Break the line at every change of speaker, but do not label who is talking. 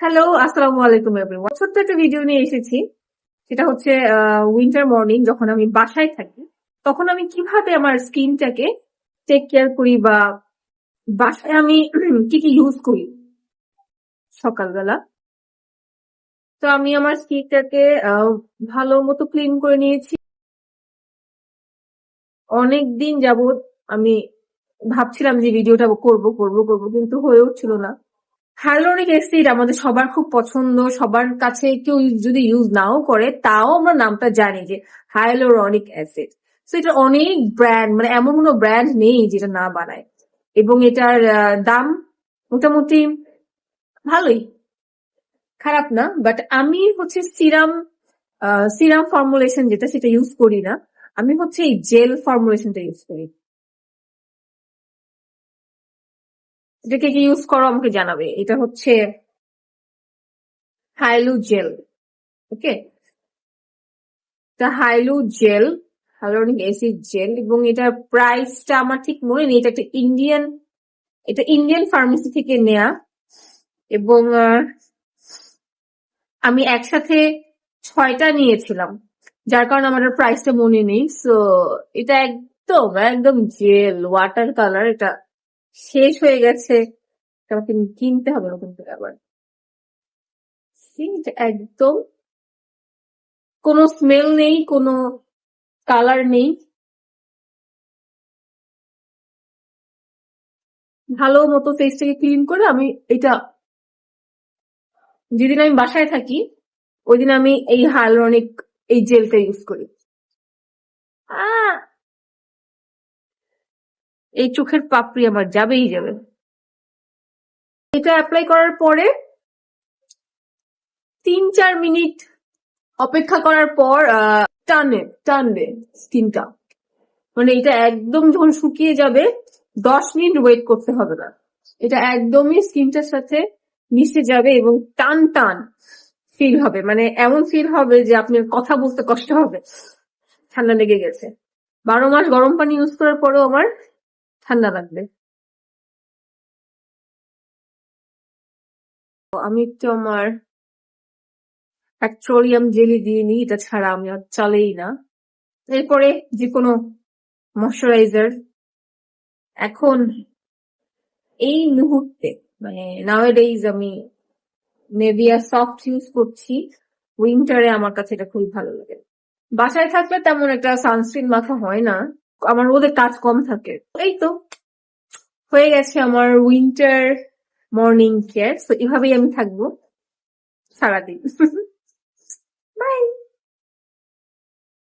Hello, আসসালামু আলাইকুম everyone. ছোট্ট একটা ভিডিও নিয়ে এসেছি। সেটা হচ্ছে উইন্টার মর্নিং যখন আমি বাসায় থাকি, তখন আমি কিভাবে আমার স্কিনটাকে টেক কেয়ার করি বা বাসায় আমি কি কি ইউজ করি সকালবেলা। তো আমি আমার স্কিনটাকে ভালো মতো ক্লিন করে নিয়েছি। অনেকদিন যাবত আমি ভাবছিলাম যে ভিডিওটা করব কিন্তু হয়ে উঠছিল না। হাইলোরিক অ্যাসিড আমাদের সবার খুব পছন্দ, সবার কাছে কেউ যদি ইউজ নাও করে তাও আমরা নামটা জানি যে হাইলোরনিক অ্যাসিড। তো এটা অনেক ব্র্যান্ড, মানে এমন কোনো ব্র্যান্ড নেই যেটা না বানায়, এবং এটার দাম মোটামুটি ভালোই, খারাপ না। বাট আমি হচ্ছে সিরাম ফর্মুলেশন যেটা সেটা ইউজ করি না। আমি হচ্ছে এই জেল ফর্মুলেশনটা ইউজ করি। এটাকে কি ইউজ করো আমাকে জানাবে। এটা হচ্ছে হাইলু জেল। ওকে, হাইলু জেল, হাইলোরিক অ্যাসিড জেল, এবং এটার প্রাইসটা আমার ঠিক মনে নেই। এটা ইন্ডিয়ান ফার্মেসি থেকে নেয়া, এবং আমি একসাথে 6টা নিয়েছিলাম, যার কারণে আমার প্রাইসটা মনে নেই। সো এটা একদম একদম জেল ওয়াটার কালার। এটা শেষ হয়ে গেছে, আমাকে কিনতে হবে নতুন করে আবার। See, এটা একদম কোনো স্মেল নেই, কোনো কালার নেই। ভালো মতো ফেসটাকে ক্লিন করে আমি এটা, যেদিন আমি বাসায় থাকি ওই দিন আমি এই হাইলোরনিক এই জেলটা ইউজ করি। আহ এই চোখের পাপড়ি আমার যাবেই যাবে। এটা অ্যাপ্লাই করার পরে 3-4 মিনিট অপেক্ষা করার পর টানবে স্কিনটা, মানে এটা একদম যখন শুকিয়ে যাবে 10 মিনিট ওয়েট করতে হবে না। এটা একদমই স্কিনটার সাথে মিশে যাবে এবং টান টান ফিল হবে, মানে এমন ফিল হবে যে আপনার কথা বলতে কষ্ট হবে, ঠান্ডা লেগে গেছে। 12 মাস গরম পানি ইউজ করার পরেও আমার ঠান্ডা লাগবে। আমি একটু আমার পেট্রোলিয়াম জেলি দিয়ে নিই, এটা ছাড়া আমি আর চলেই না। এরপরে যে কোনো ময়শ্চারাইজার এখন এই মুহূর্তে, মানে নাওয়াডেইজ আমি নেভিয়া সফট ইউজ করছি। উইন্টারে আমার কাছে এটা খুবই ভালো লাগে। বাসায় থাকলে তেমন একটা সানস্ক্রিন মাখা হয় না, আমার ওদের কাজ কম থাকে। এই তো হয়ে গেছে আমার উইন্টার মর্নিং কেয়ার। তো এভাবেই আমি থাকবো সারাদিন।